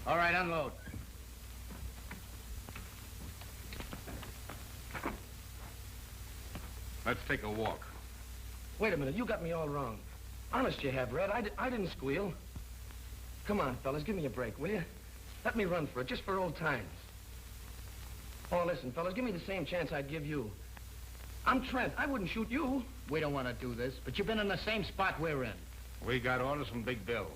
All right, unload. Let's take a walk. Wait a minute, you got me all wrong. Honest you have, Red. I didn't squeal. Come on, fellas, give me a break, will you? Let me run for it, just for old times. Oh, listen, fellas, give me the same chance I'd give you. I'm Trent. I wouldn't shoot you. We don't want to do this, but you've been in the same spot we're in. We got orders from Big Bill.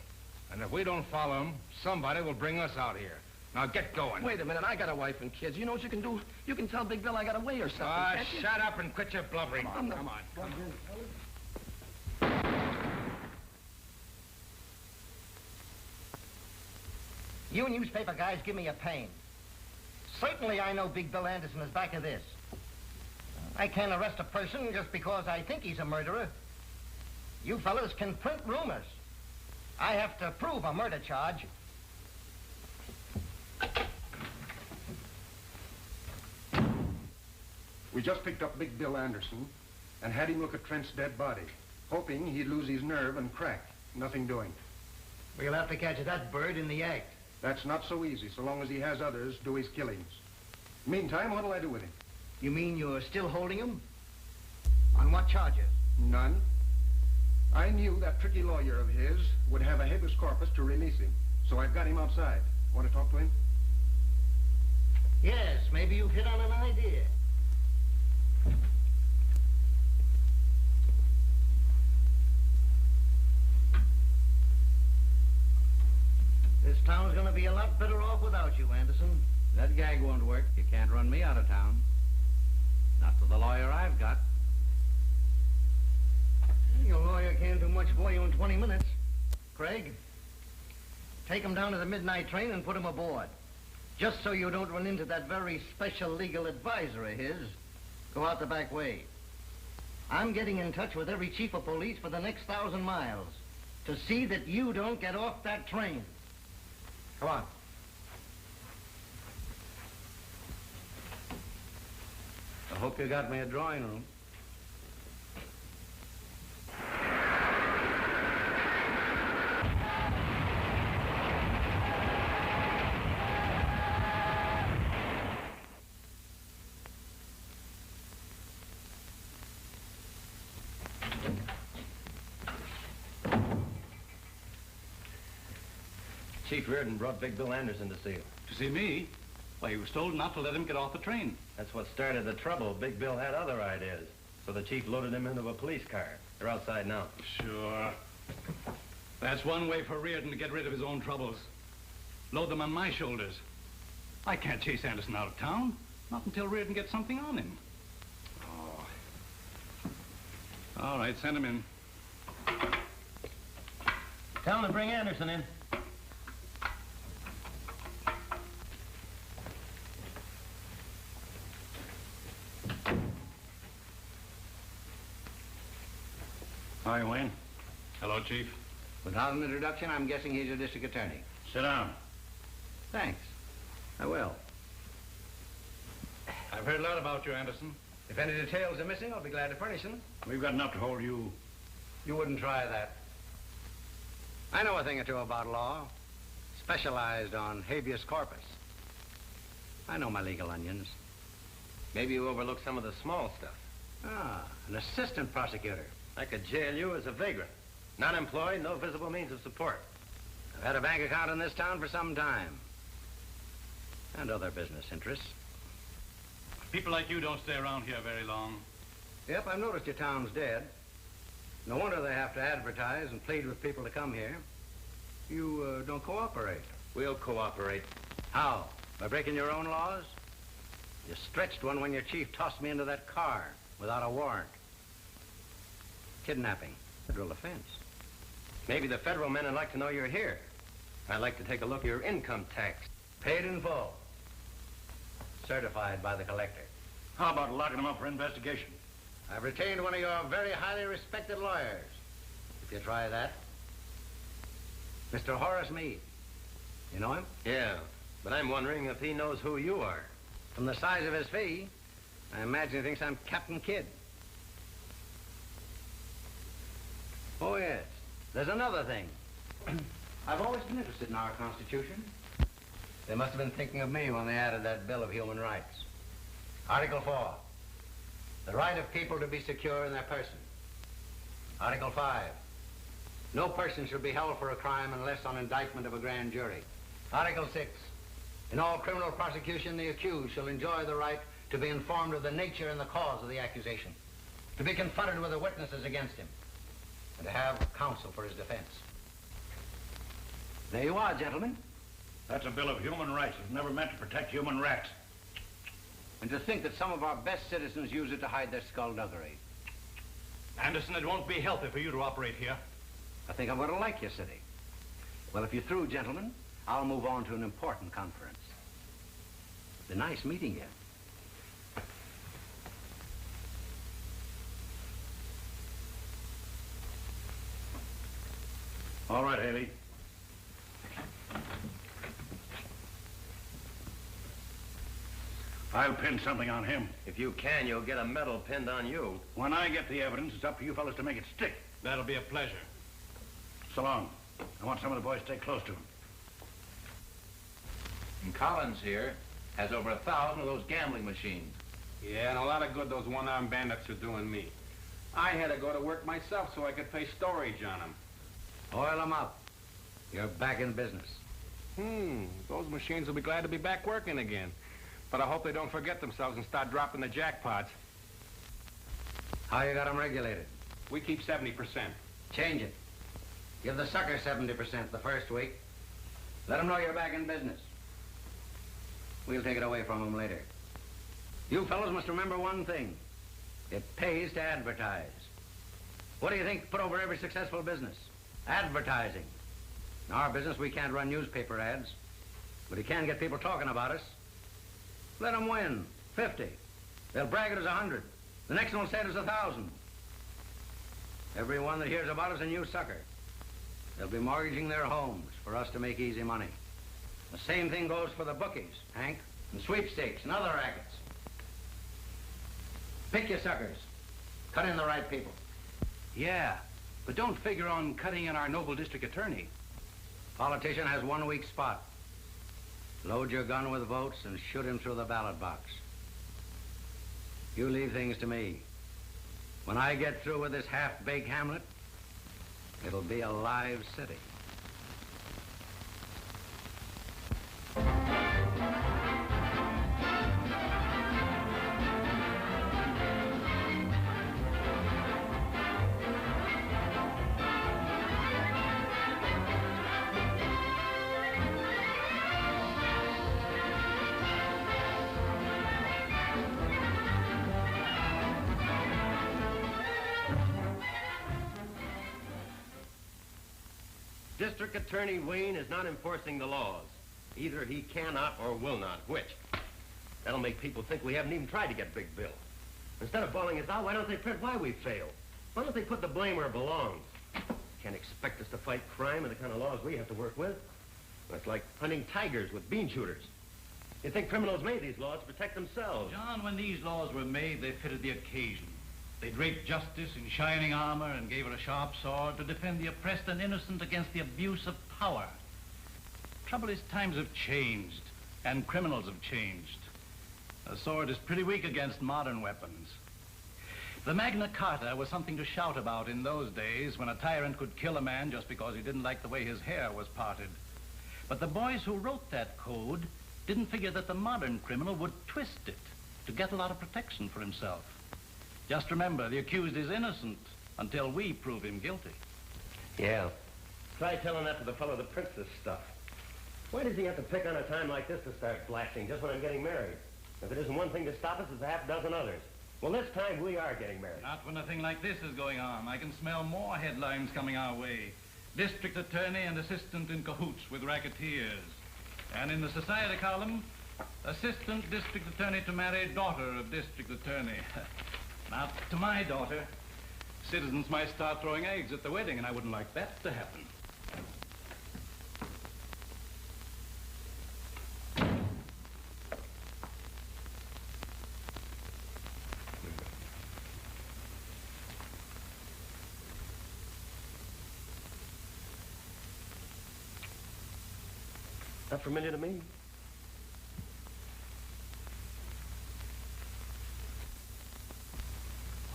And if we don't follow him, somebody will bring us out here. Now get going. Wait a minute, I got a wife and kids. You know what you can do? You can tell Big Bill I got away or something, can't you? Shut up and quit your blubbering. Come on. You newspaper guys give me a pain. Certainly I know Big Bill Anderson is back of this. I can't arrest a person just because I think he's a murderer. You fellas can print rumors. I have to prove a murder charge. We just picked up Big Bill Anderson and had him look at Trent's dead body, hoping he'd lose his nerve and crack. Nothing doing. We'll have to catch that bird in the act. That's not so easy, so long as he has others do his killings. Meantime, what'll I do with him? You mean you're still holding him? On what charges? None. I knew that tricky lawyer of his would have a habeas corpus to release him, so I've got him outside. Want to talk to him? Yes, maybe you've hit on an idea. This town's gonna be a lot better off without you, Anderson. That gag won't work. You can't run me out of town. Not with the lawyer I've got. Your lawyer can't do much for you in 20 minutes. Craig, take him down to the midnight train and put him aboard. Just so you don't run into that very special legal advisor of his. Go out the back way. I'm getting in touch with every chief of police for the next 1,000 miles to see that you don't get off that train. Come on. I hope you got me a drawing room. Chief Reardon brought Big Bill Anderson to see you. To see me? Why, he was told not to let him get off the train. That's what started the trouble. Big Bill had other ideas. So the chief loaded him into a police car. They're outside now. Sure. That's one way for Reardon to get rid of his own troubles. Load them on my shoulders. I can't chase Anderson out of town. Not until Reardon gets something on him. Oh. All right, send him in. Tell him to bring Anderson in. Hi, Wayne. Hello, Chief. Without an introduction, I'm guessing he's a district attorney. Sit down. Thanks. I will. I've heard a lot about you, Anderson. If any details are missing, I'll be glad to furnish them. We've got enough to hold you. You wouldn't try that. I know a thing or two about law. Specialized on habeas corpus. I know my legal onions. Maybe you overlooked some of the small stuff. Ah, an assistant prosecutor. I could jail you as a vagrant. Not employed, no visible means of support. I've had a bank account in this town for some time. And other business interests. People like you don't stay around here very long. Yep, I've noticed your town's dead. No wonder they have to advertise and plead with people to come here. You don't cooperate. We'll cooperate. How? By breaking your own laws? You stretched one when your chief tossed me into that car without a warrant. Kidnapping. Federal offense. Maybe the federal men would like to know you're here. I'd like to take a look at your income tax. Paid in full. Certified by the collector. How about locking him up for investigation? I've retained one of your very highly respected lawyers. If you try that. Mr. Horace Meade. You know him? Yeah, but I'm wondering if he knows who you are. From the size of his fee, I imagine he thinks I'm Captain Kidd. Oh, yes. There's another thing. I've always been interested in our Constitution. They must have been thinking of me when they added that Bill of Human Rights. Article 4, the right of people to be secure in their person. Article 5, no person shall be held for a crime unless on indictment of a grand jury. Article 6, in all criminal prosecution, the accused shall enjoy the right to be informed of the nature and the cause of the accusation, to be confronted with the witnesses against him, and to have counsel for his defense. There you are, gentlemen. That's a Bill of Human Rights. It's never meant to protect human rats. And to think that some of our best citizens use it to hide their skullduggery. Anderson, it won't be healthy for you to operate here. I think I'm going to like your city. Well, if you're through, gentlemen, I'll move on to an important conference. It's been nice meeting you. All right, Haley. I'll pin something on him. If you can, you'll get a medal pinned on you. When I get the evidence, it's up to you fellas to make it stick. That'll be a pleasure. So long. I want some of the boys to stay close to him. And Collins here has over 1,000 of those gambling machines. Yeah, and a lot of good those one-armed bandits are doing me. I had to go to work myself so I could pay storage on them. Oil them up. You're back in business. Those machines will be glad to be back working again. But I hope they don't forget themselves and start dropping the jackpots. How you got them regulated? We keep 70%. Change it. Give the sucker 70% the first week. Let them know you're back in business. We'll take it away from them later. You fellows must remember one thing. It pays to advertise. What do you think put over every successful business? Advertising. In our business, we can't run newspaper ads, but you can get people talking about us. Let them win. 50. They'll brag it as 100. The next one will say it as 1,000. Everyone that hears about us a new sucker. They'll be mortgaging their homes for us to make easy money. The same thing goes for the bookies, Hank, and sweepstakes and other rackets. Pick your suckers. Cut in the right people. Yeah, but don't figure on cutting in our noble district attorney. Politician has 1 weak spot. Load your gun with votes and shoot him through the ballot box. You leave things to me. When I get through with this half-baked hamlet, it'll be a live city. District Attorney Wayne is not enforcing the laws. Either he cannot or will not. Which? That'll make people think we haven't even tried to get Big Bill. Instead of bawling us out, why don't they print why we failed? Why don't they put the blame where it belongs? Can't expect us to fight crime and the kind of laws we have to work with. That's like hunting tigers with bean shooters. You'd think criminals made these laws to protect themselves. John, when these laws were made, they fitted the occasion. They draped justice in shining armor and gave her a sharp sword to defend the oppressed and innocent against the abuse of power. Trouble is, times have changed, and criminals have changed. A sword is pretty weak against modern weapons. The Magna Carta was something to shout about in those days when a tyrant could kill a man just because he didn't like the way his hair was parted. But the boys who wrote that code didn't figure that the modern criminal would twist it to get a lot of protection for himself. Just remember, the accused is innocent until we prove him guilty. Yeah. Try telling that to the fellow that prints this stuff. Why does he have to pick on a time like this to start blasting just when I'm getting married? If it isn't one thing to stop us, it's a half dozen others. Well, this time we are getting married. Not when a thing like this is going on. I can smell more headlines coming our way. District attorney and assistant in cahoots with racketeers. And in the society column, assistant district attorney to marry daughter of district attorney. Not to my daughter. Citizens might start throwing eggs at the wedding, and I wouldn't like that to happen. Not familiar to me.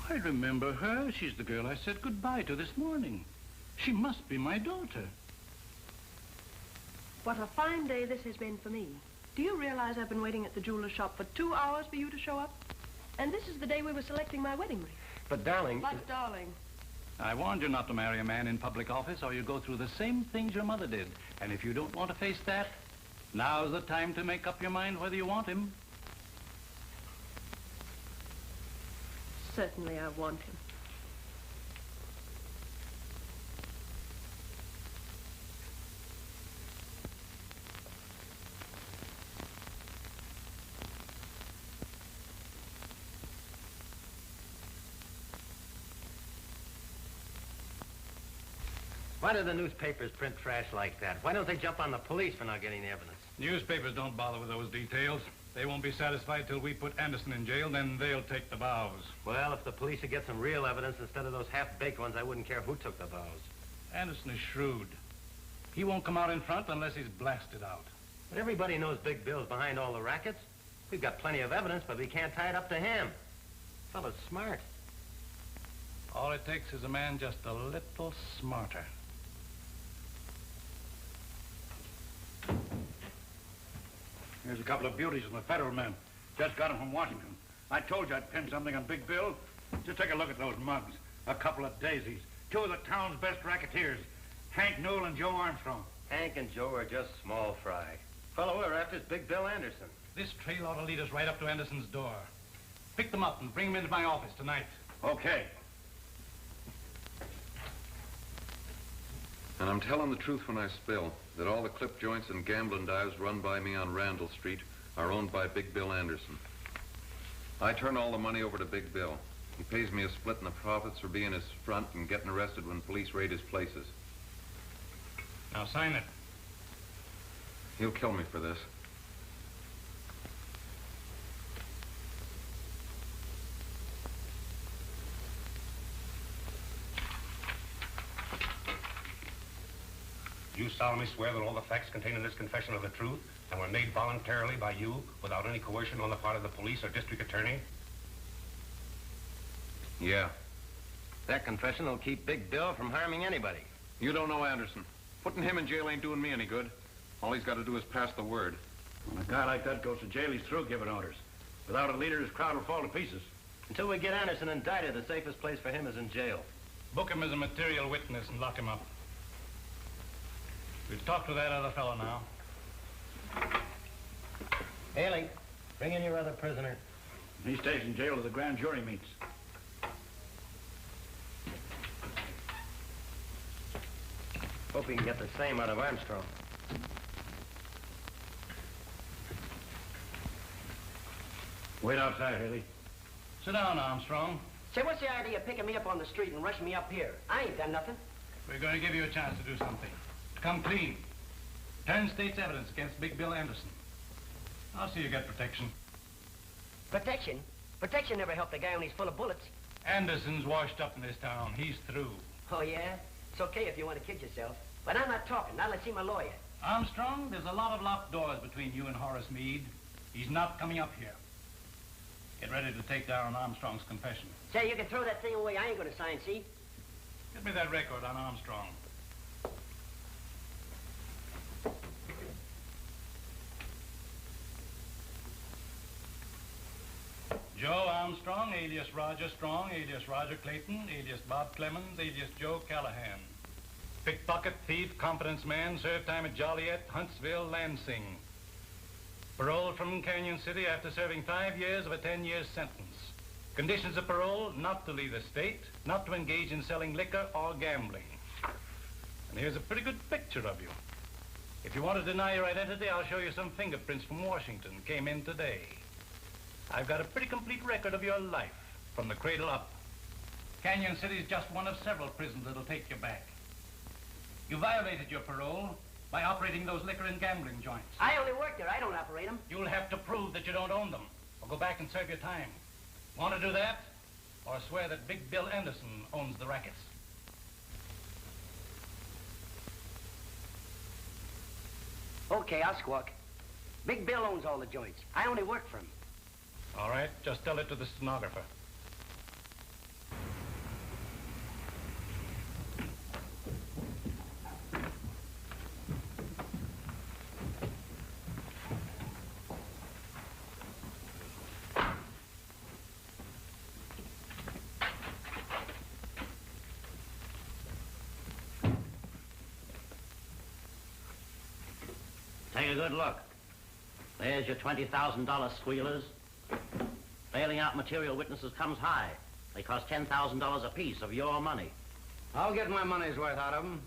I remember her. She's the girl I said goodbye to this morning. She must be my daughter. What a fine day this has been for me. Do you realize I've been waiting at the jeweler's shop for 2 hours for you to show up? And this is the day we were selecting my wedding ring. But, darling... But, darling... I warned you not to marry a man in public office or you go through the same things your mother did. And if you don't want to face that, now's the time to make up your mind whether you want him. Certainly I want him. Why do the newspapers print trash like that? Why don't they jump on the police for not getting the evidence? Newspapers don't bother with those details. They won't be satisfied till we put Anderson in jail, then they'll take the vows. Well, if the police would get some real evidence instead of those half-baked ones, I wouldn't care who took the vows. Anderson is shrewd. He won't come out in front unless he's blasted out. But everybody knows Big Bill's behind all the rackets. We've got plenty of evidence, but we can't tie it up to him. Fella's smart. All it takes is a man just a little smarter. Here's a couple of beauties from the federal men. Just got them from Washington. I told you I'd pin something on Big Bill. Just take a look at those mugs. A couple of daisies. Two of the town's best racketeers. Hank Newell and Joe Armstrong. Hank and Joe are just small fry. Fellow we're after is Big Bill Anderson. This trail ought to lead us right up to Anderson's door. Pick them up and bring them into my office tonight. Okay. And I'm telling the truth when I spill that all the clip joints and gambling dives run by me on Randall Street are owned by Big Bill Anderson. I turn all the money over to Big Bill. He pays me a split in the profits for being his front and getting arrested when police raid his places. Now sign it. He'll kill me for this. You solemnly swear that all the facts contained in this confession are the truth and were made voluntarily by you without any coercion on the part of the police or district attorney? Yeah. That confession will keep Big Bill from harming anybody. You don't know Anderson. Putting him in jail ain't doing me any good. All he's got to do is pass the word. When a guy like that goes to jail, he's through giving orders. Without a leader, his crowd will fall to pieces. Until we get Anderson indicted, the safest place for him is in jail. Book him as a material witness and lock him up. We'll talk to that other fellow now. Haley, bring in your other prisoner. He stays in jail till the grand jury meets. Hope he can get the same out of Armstrong. Wait outside, Haley. Sit down, Armstrong. Say, what's the idea of picking me up on the street and rushing me up here? I ain't done nothing. We're going to give you a chance to do something. To come clean. Turn state's evidence against Big Bill Anderson. I'll see you get protection. Protection? Protection never helped a guy when he's full of bullets. Anderson's washed up in this town. He's through. Oh, yeah? It's okay if you want to kid yourself. But I'm not talking. Now let's see my lawyer. Armstrong, there's a lot of locked doors between you and Horace Meade. He's not coming up here. Get ready to take down Armstrong's confession. Say, you can throw that thing away. I ain't going to sign, see? Get me that record on Armstrong. Joe Armstrong, alias Roger Strong, alias Roger Clayton, alias Bob Clemens, alias Joe Callahan. Pickpocket, thief, confidence man, served time at Joliet, Huntsville, Lansing. Paroled from Canyon City after serving 5 years of a 10-year sentence. Conditions of parole, not to leave the state, not to engage in selling liquor or gambling. And here's a pretty good picture of you. If you want to deny your identity, I'll show you some fingerprints from Washington. Came in today. I've got a pretty complete record of your life, from the cradle up. Canyon City's just one of several prisons that'll take you back. You violated your parole by operating those liquor and gambling joints. I only work there. I don't operate them. You'll have to prove that you don't own them, or go back and serve your time. Want to do that? Or swear that Big Bill Anderson owns the rackets? Okay, I'll squawk. Big Bill owns all the joints. I only work for him. All right, just tell it to the stenographer. good look. There's your $20,000 squealers. Bailing out material witnesses comes high. They cost $10,000 apiece of your money. I'll get my money's worth out of them.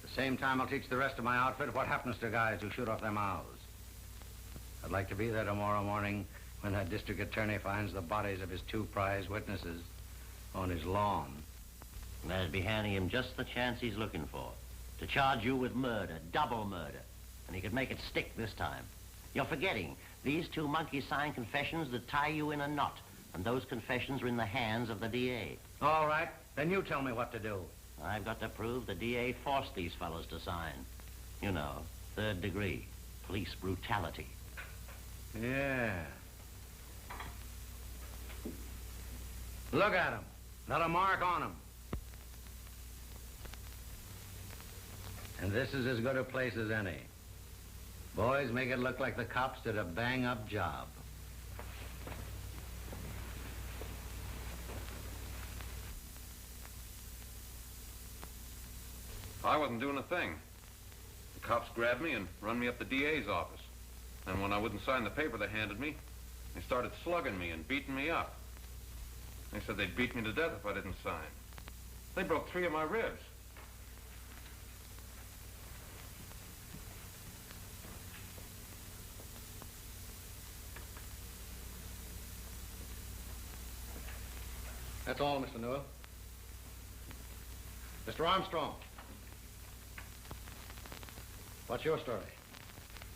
At the same time, I'll teach the rest of my outfit what happens to guys who shoot off their mouths. I'd like to be there tomorrow morning when that district attorney finds the bodies of his 2 prize witnesses on his lawn. And that'd be handing him just the chance he's looking for. To charge you with murder, double murder. And he could make it stick this time. You're forgetting. These 2 monkey-signed confessions that tie you in a knot. And those confessions are in the hands of the DA. All right. Then you tell me what to do. I've got to prove the DA forced these fellows to sign. You know, 3rd degree. Police brutality. Yeah. Look at him. Not a mark on him. And this is as good a place as any. Boys, make it look like the cops did a bang-up job. I wasn't doing a thing. The cops grabbed me and run me up the DA's office. And when I wouldn't sign the paper they handed me, they started slugging me and beating me up. They said they'd beat me to death if I didn't sign. They broke 3 of my ribs. That's all, Mr. Newell. Mr. Armstrong. What's your story?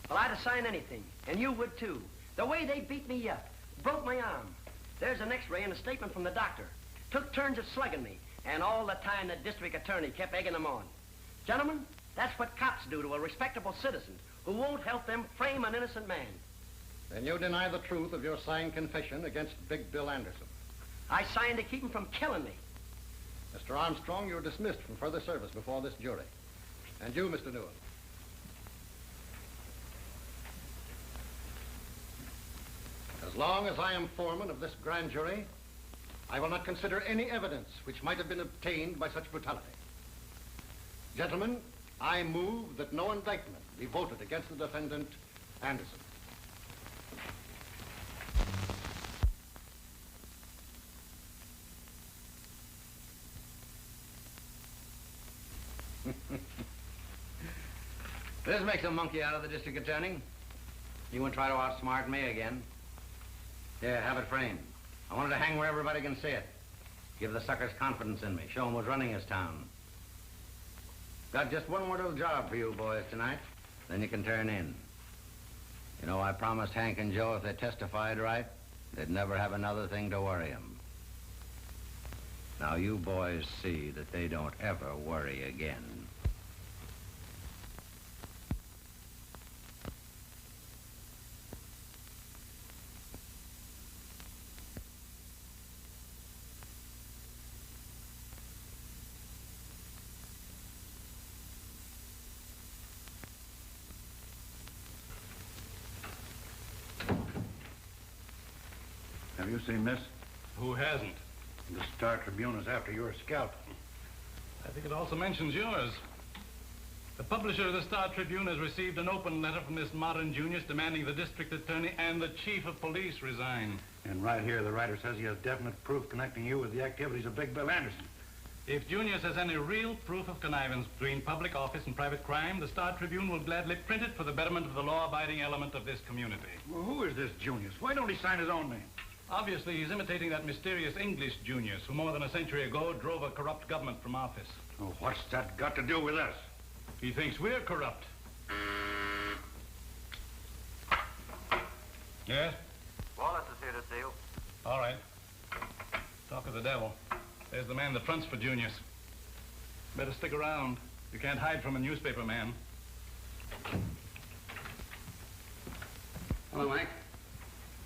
Well, I'd have signed anything, and you would too. The way they beat me up, broke my arm. There's an x-ray and a statement from the doctor. Took turns at slugging me, and all the time the district attorney kept egging them on. Gentlemen, that's what cops do to a respectable citizen who won't help them frame an innocent man. Then you deny the truth of your signed confession against Big Bill Anderson. I signed to keep him from killing me. Mr. Armstrong, you're dismissed from further service before this jury. And you, Mr. Newell. As long as I am foreman of this grand jury, I will not consider any evidence which might have been obtained by such brutality. Gentlemen, I move that no indictment be voted against the defendant, Anderson. This makes a monkey out of the district attorney. You won't try to outsmart me again. Here, have it framed. I want it to hang where everybody can see it. Give the suckers confidence in me. Show them who's running this town. Got just one more little job for you boys tonight. Then you can turn in. You know, I promised Hank and Joe if they testified right, they'd never have another thing to worry them. Now you boys see that they don't ever worry again. Have you seen this? Who hasn't? The Star Tribune is after your scalp. I think it also mentions yours. The publisher of the Star Tribune has received an open letter from this modern Junius demanding the district attorney and the chief of police resign. And right here, the writer says he has definite proof connecting you with the activities of Big Bill Anderson. If Junius has any real proof of connivance between public office and private crime, the Star Tribune will gladly print it for the betterment of the law-abiding element of this community. Well, who is this Junius? Why don't he sign his own name? Obviously, he's imitating that mysterious English Junius who more than a century ago drove a corrupt government from office. Oh, what's that got to do with us? He thinks we're corrupt. Yes? Wallace is here to see you. All right. Talk of the devil. There's the man that fronts for Junius. Better stick around. You can't hide from a newspaper man. Hello, Mike.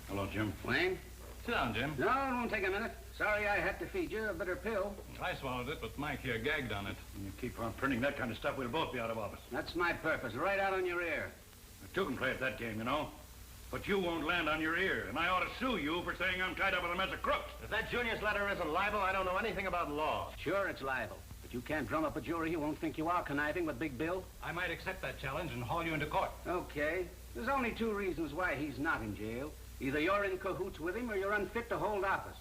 Hello, Jim. Wayne? Sit down, Jim. No, it won't take a minute. Sorry I had to feed you a bitter pill. I swallowed it, but Mike here gagged on it. When you keep on printing that kind of stuff, we'll both be out of office. That's my purpose, right out on your ear. Two can play at that game, you know. But you won't land on your ear, and I ought to sue you for saying I'm tied up with a mess of crooks. If that Junius letter isn't libel, I don't know anything about law. Sure, it's libel. But you can't drum up a jury who won't think you are conniving with Big Bill. I might accept that challenge and haul you into court. Okay. There's only two reasons why he's not in jail. Either you're in cahoots with him or you're unfit to hold office.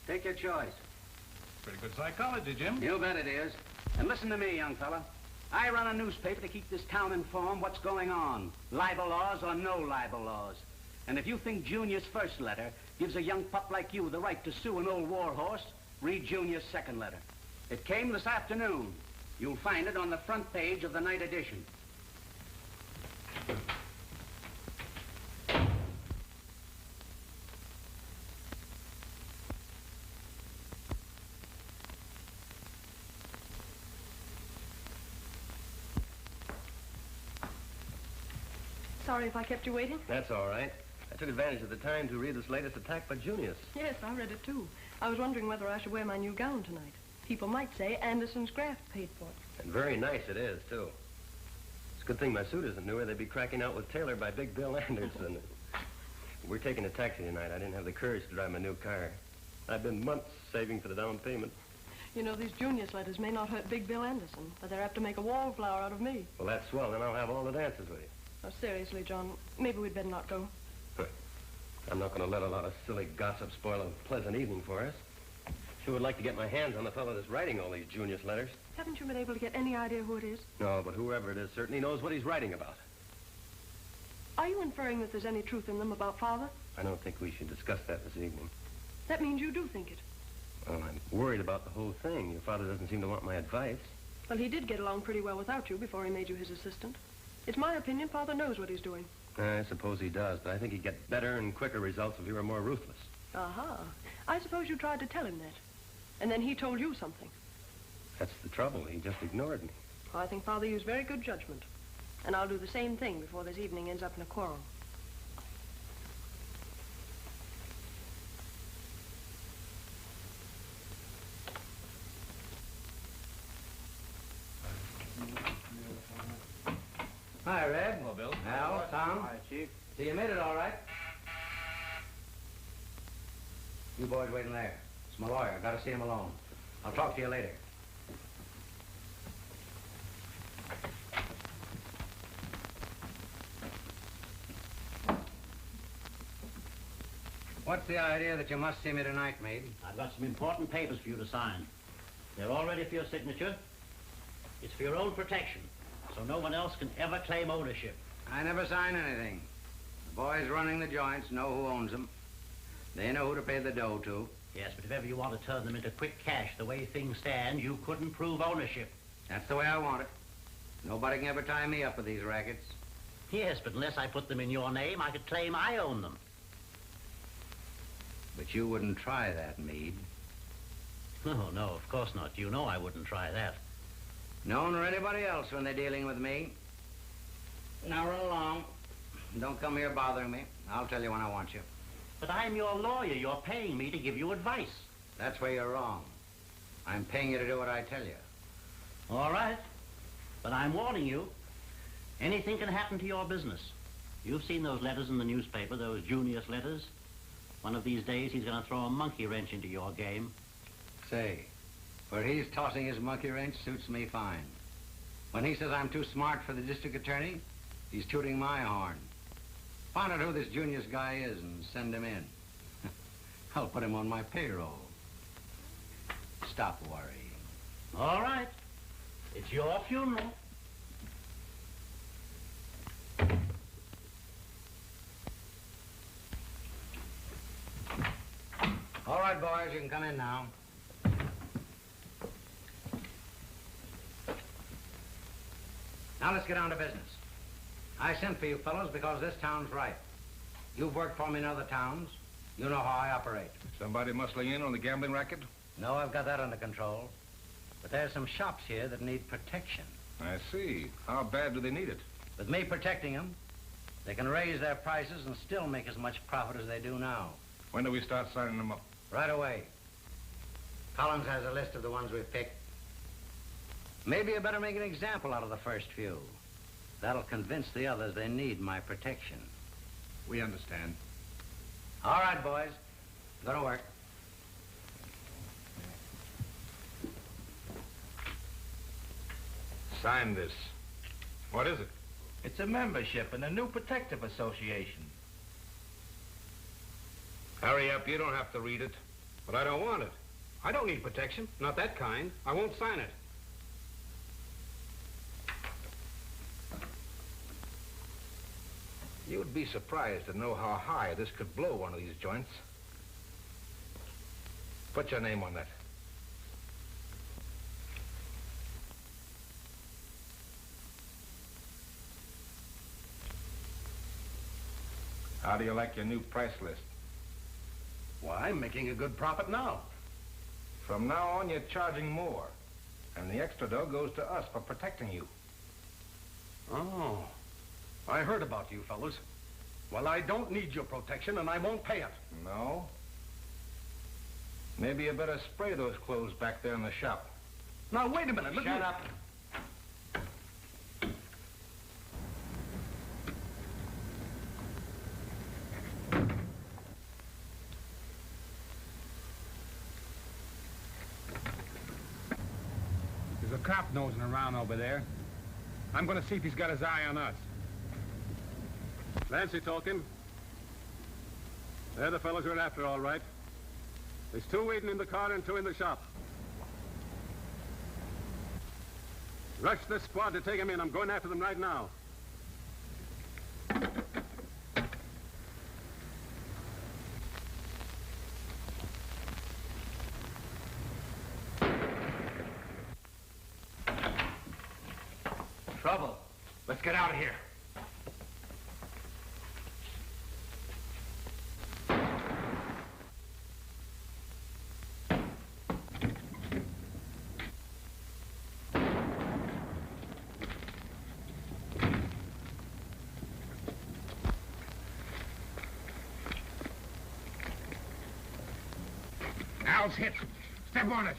Take your choice. Pretty good psychology, Jim. You bet it is. And listen to me, young fella. I run a newspaper to keep this town informed what's going on. Libel laws or no libel laws. And if you think Junior's first letter gives a young pup like you the right to sue an old war horse, read Junior's second letter. It came this afternoon. You'll find it on the front page of the night edition. Sorry if I kept you waiting. That's all right. I took advantage of the time to read this latest attack by Junius. Yes, I read it too. I was wondering whether I should wear my new gown tonight. People might say Anderson's graft paid for it. And very nice it is, too. It's a good thing my suit isn't newer. They'd be cracking out with Taylor by Big Bill Anderson. We're taking a taxi tonight. I didn't have the courage to drive my new car. I've been months saving for the down payment. You know, these Junius letters may not hurt Big Bill Anderson, but they're apt to make a wallflower out of me. Well, that's swell. Then I'll have all the dances with you. Oh, seriously, John, maybe we'd better not go. I'm not going to let a lot of silly gossip spoil a pleasant evening for us. Sure would like to get my hands on the fellow that's writing all these Junius letters. Haven't you been able to get any idea who it is? No, but whoever it is certainly knows what he's writing about. Are you inferring that there's any truth in them about Father? I don't think we should discuss that this evening. That means you do think it. Well, I'm worried about the whole thing. Your father doesn't seem to want my advice. Well, he did get along pretty well without you before he made you his assistant. It's my opinion Father knows what he's doing. I suppose he does, but I think he'd get better and quicker results if he were more ruthless. Aha. I suppose you tried to tell him that. And then he told you something. That's the trouble. He just ignored me. Well, I think Father used very good judgment. And I'll do the same thing before this evening ends up in a quarrel. Hi, Red. Hello, Bill. Al, Tom. Hi, Chief. So you made it all right? You boys waiting there. It's my lawyer. I've got to see him alone. I'll talk to you later. What's the idea that you must see me tonight, Meade? I've got some important papers for you to sign. They're all ready for your signature. It's for your own protection, so no one else can ever claim ownership. I never sign anything. The boys running the joints know who owns them. They know who to pay the dough to. Yes, but if ever you want to turn them into quick cash the way things stand, you couldn't prove ownership. That's the way I want it. Nobody can ever tie me up with these rackets. Yes, but unless I put them in your name, I could claim I own them. But you wouldn't try that, Meade. Oh, no, of course not. You know I wouldn't try that. No one or anybody else when they're dealing with me. Now run along. Don't come here bothering me. I'll tell you when I want you. But I'm your lawyer. You're paying me to give you advice. That's where you're wrong. I'm paying you to do what I tell you. All right. But I'm warning you. Anything can happen to your business. You've seen those letters in the newspaper, those Junius letters. One of these days, he's going to throw a monkey wrench into your game. Say, where he's tossing his monkey wrench suits me fine. When he says I'm too smart for the district attorney, he's tooting my horn. Find out who this Junius guy is and send him in. I'll put him on my payroll. Stop worrying. All right. It's your funeral. All right, boys, you can come in now. Now let's get down to business. I sent for you fellows because this town's right. You've worked for me in other towns. You know how I operate. Somebody muscling in on the gambling racket? No, I've got that under control. But there's some shops here that need protection. I see. How bad do they need it? With me protecting them, they can raise their prices and still make as much profit as they do now. When do we start signing them up? Right away. Collins has a list of the ones we've picked. Maybe you better make an example out of the first few. That'll convince the others they need my protection. We understand. All right, boys. Go to work. Sign this. What is it? It's a membership in a new protective association. Hurry up, you don't have to read it. But I don't want it. I don't need protection. Not that kind. I won't sign it. You'd be surprised to know how high this could blow one of these joints. Put your name on that. How do you like your new price list? Well, I'm making a good profit now. From now on, you're charging more. And the extra dough goes to us for protecting you. Oh, I heard about you fellas. Well, I don't need your protection, and I won't pay it. No? Maybe you better spray those clothes back there in the shop. Now, wait a minute. Shut up. There's a cop nosing around over there. I'm going to see if he's got his eye on us. Fancy talking. They're the fellows we're after, all right. There's 2 waiting in the car and 2 in the shop. Rush this squad to take them in. I'm going after them right now. Trouble. Let's get out of here. Al's hit. Step on it.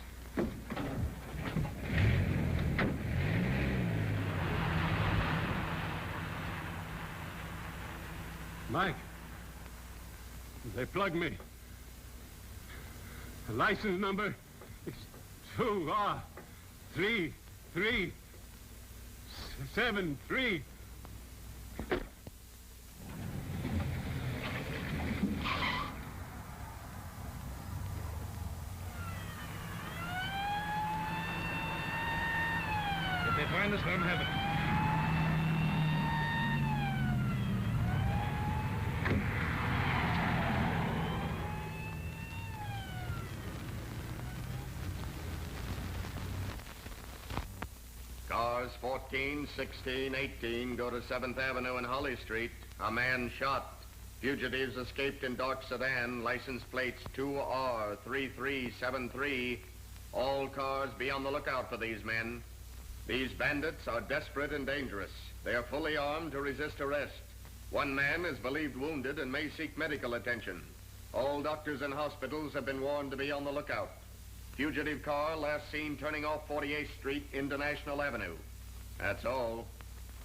Mike, they plugged me. The license number is 2R3373. If they find us, let them have it. Cars 14, 16, 18 go to 7th Avenue and Holly Street. A man shot. Fugitives escaped in dark sedan. License plates 2R3373. All cars be on the lookout for these men. These bandits are desperate and dangerous. They are fully armed to resist arrest. One man is believed wounded and may seek medical attention. All doctors and hospitals have been warned to be on the lookout. Fugitive car last seen turning off 48th Street into National Avenue. That's all.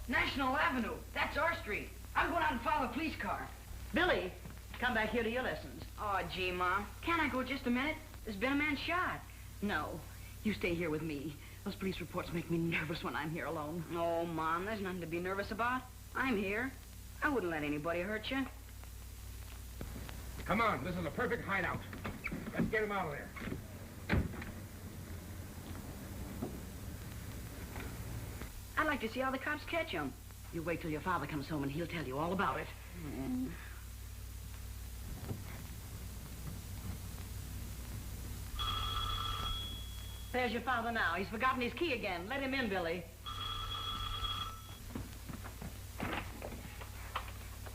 National Avenue. That's our street. I'm going out and follow a police car. Billy, come back here to your lessons. Oh, gee, Mom. Can't I go just a minute? There's been a man shot. No, you stay here with me. Those police reports make me nervous when I'm here alone. Oh, Mom, there's nothing to be nervous about. I'm here. I wouldn't let anybody hurt you. Come on, this is a perfect hideout. Let's get him out of there. I'd like to see how the cops catch him. You wait till your father comes home and he'll tell you all about it. There's your father now. He's forgotten his key again. Let him in, Billy.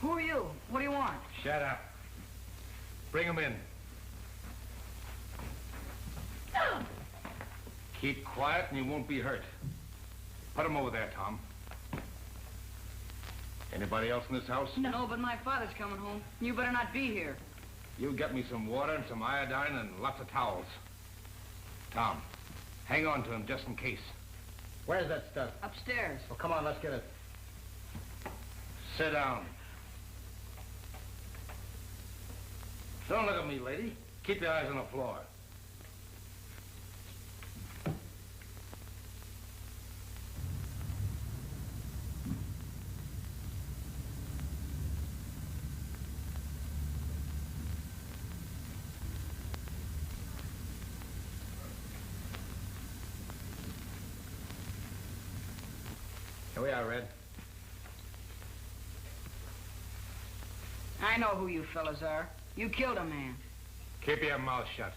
Who are you? What do you want? Shut up. Bring him in. Keep quiet and you won't be hurt. Put him over there, Tom. Anybody else in this house? No, but my father's coming home. You better not be here. You get me some water and some iodine and lots of towels. Tom, hang on to him just in case. Where's that stuff? Upstairs. Well, come on, let's get it. Sit down. Don't look at me, lady. Keep your eyes on the floor. Here we are, Red. I know who you fellas are. You killed a man. Keep your mouth shut.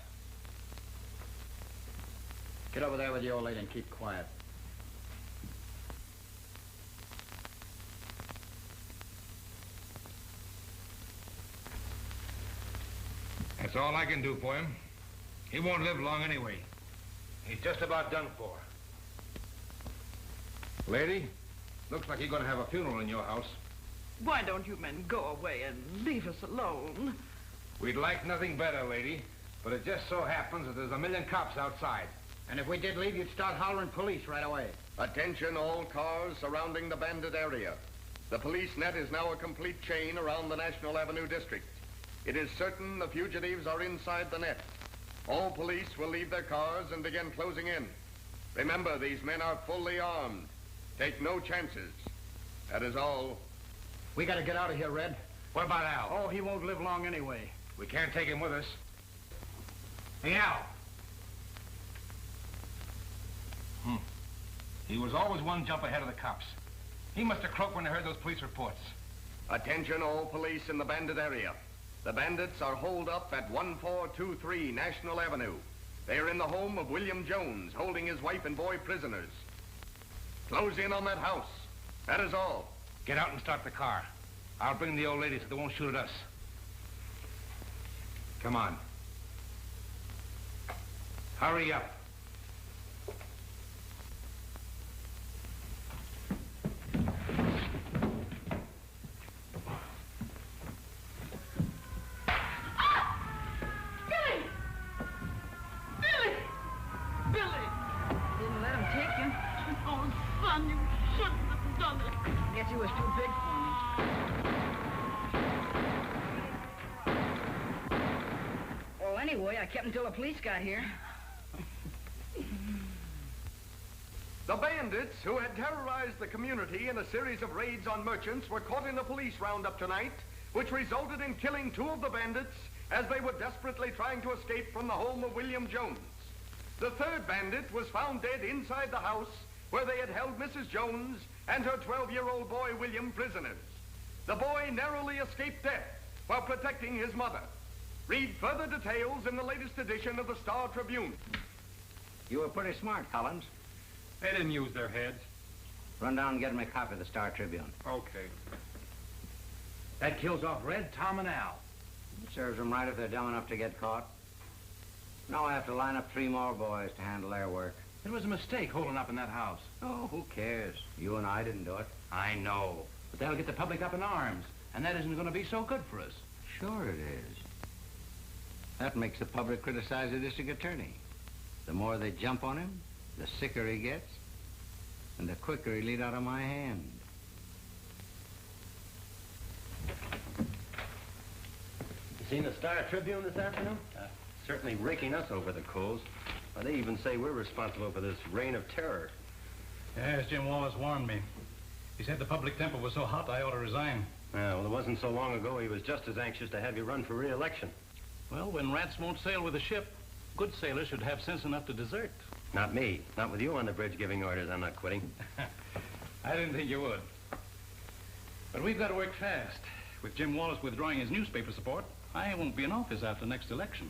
Get over there with the old lady and keep quiet. That's all I can do for him. He won't live long anyway. He's just about done for. Lady, looks like you're going to have a funeral in your house. Why don't you men go away and leave us alone? We'd like nothing better, lady, but it just so happens that there's a million cops outside. And if we did leave, you'd start hollering police right away. Attention all cars surrounding the bandit area. The police net is now a complete chain around the National Avenue district. It is certain the fugitives are inside the net. All police will leave their cars and begin closing in. Remember, these men are fully armed. Take no chances. That is all. We gotta get out of here, Red. What about Al? Oh, he won't live long anyway. We can't take him with us. Hey, Al. He was always one jump ahead of the cops. He must have croaked when they heard those police reports. Attention all police in the bandit area. The bandits are holed up at 1423 National Avenue. They are in the home of William Jones, holding his wife and boy prisoners. Close in on that house. That is all. Get out and start the car. I'll bring the old lady so they won't shoot at us. Come on. Hurry up. Guess he was too big for me. Well, anyway, I kept him till the police got here. The bandits who had terrorized the community in a series of raids on merchants were caught in a police roundup tonight, which resulted in killing 2 of the bandits as they were desperately trying to escape from the home of William Jones. The 3rd bandit was found dead inside the house where they had held Mrs. Jones and her 12-year-old boy, William, prisoners. The boy narrowly escaped death while protecting his mother. Read further details in the latest edition of the Star Tribune. You were pretty smart, Collins. They didn't use their heads. Run down and get me a copy of the Star Tribune. Okay. That kills off Red, Tom, and Al. It serves them right if they're dumb enough to get caught. Now I have to line up 3 more boys to handle their work. It was a mistake holding up in that house. Oh, who cares? You and I didn't do it. I know. But that'll get the public up in arms, and that isn't going to be so good for us. Sure it is. That makes the public criticize the district attorney. The more they jump on him, the sicker he gets, and the quicker he'll eat out of my hand. You seen the Star Tribune this afternoon? Certainly raking us over the coals. They even say we're responsible for this reign of terror. Yes, Jim Wallace warned me. He said the public temper was so hot I ought to resign. Yeah, well, it wasn't so long ago he was just as anxious to have you run for re-election. Well, when rats won't sail with a ship, good sailors should have sense enough to desert. Not me. Not with you on the bridge giving orders. I'm not quitting. I didn't think you would. But we've got to work fast. With Jim Wallace withdrawing his newspaper support, I won't be in office after next election.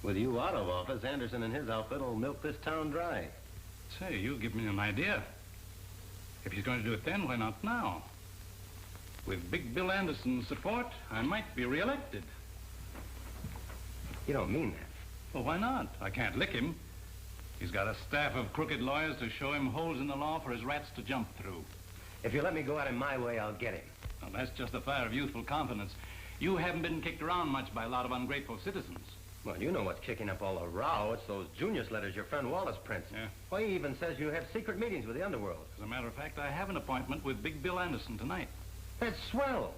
With you out of office, Anderson and his outfit will milk this town dry. Say, you give me an idea. If he's going to do it then, why not now? With Big Bill Anderson's support, I might be re-elected. You don't mean that. Well, why not? I can't lick him. He's got a staff of crooked lawyers to show him holes in the law for his rats to jump through. If you let me go at him my way, I'll get him. Well, that's just the fire of youthful confidence. You haven't been kicked around much by a lot of ungrateful citizens. Well, you know what's kicking up all the row. It's those Junius letters your friend Wallace prints. Yeah. Well, he even says you have secret meetings with the underworld. As a matter of fact, I have an appointment with Big Bill Anderson tonight. That's swell.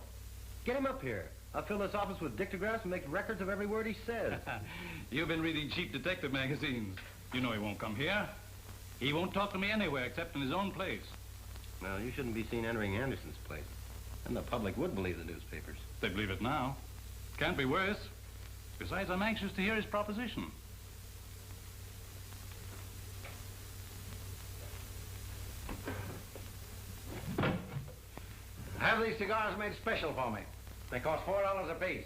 Get him up here. I'll fill this office with dictographs and make records of every word he says. You've been reading cheap detective magazines. You know he won't come here. He won't talk to me anywhere except in his own place. Well, you shouldn't be seen entering Anderson's place. And the public would believe the newspapers. They believe it now. Can't be worse. Besides, I'm anxious to hear his proposition. Have these cigars made special for me. They cost $4 apiece.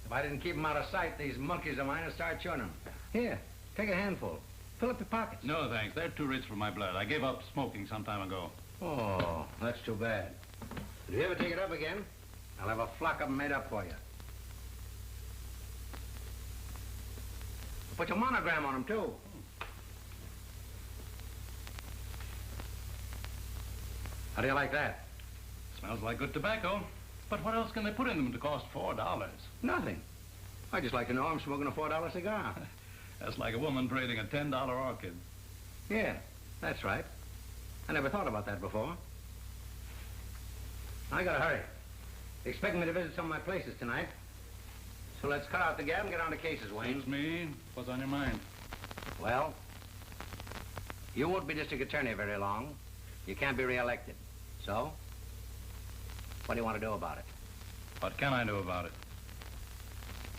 If I didn't keep them out of sight, these monkeys of mine would start chewing them. Here, take a handful. Fill up your pockets. No, thanks. They're too rich for my blood. I gave up smoking some time ago. Oh, that's too bad. If you ever take it up again, I'll have a flock of them made up for you. Put your monogram on them, too. How do you like that? Smells like good tobacco. But what else can they put in them to cost $4? Nothing. I just like to know I'm smoking a $4 cigar. That's like a woman trading a $10 orchid. Yeah, that's right. I never thought about that before. I gotta hurry. They expect me to visit some of my places tonight. So let's cut out the gab and get on to cases, Wayne. Excuse me. What's on your mind? Well, you won't be district attorney very long. You can't be reelected. So, what do you want to do about it? What can I do about it?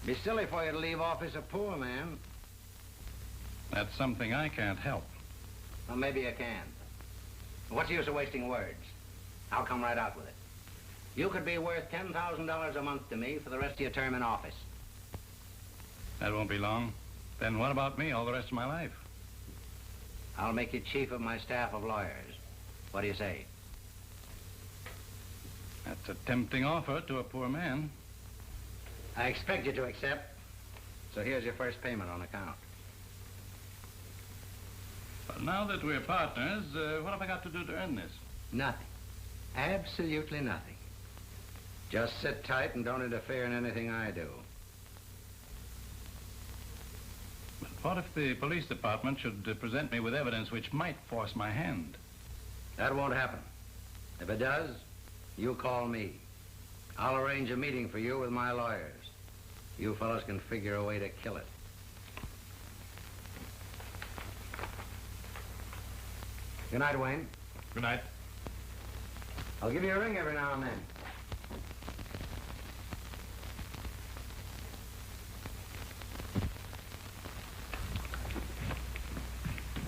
Be silly for you to leave office a poor man. That's something I can't help. Well, maybe you can. What's the use of wasting words? I'll come right out with it. You could be worth $10,000 a month to me for the rest of your term in office. That won't be long. Then what about me all the rest of my life? I'll make you chief of my staff of lawyers. What do you say? That's a tempting offer to a poor man. I expect you to accept. So here's your first payment on account. But now that we're partners, what have I got to do to earn this? Nothing. Absolutely nothing. Just sit tight and don't interfere in anything I do. But what if the police department should present me with evidence which might force my hand? That won't happen. If it does, you call me. I'll arrange a meeting for you with my lawyers. You fellows can figure a way to kill it. Good night, Wayne. Good night. I'll give you a ring every now and then.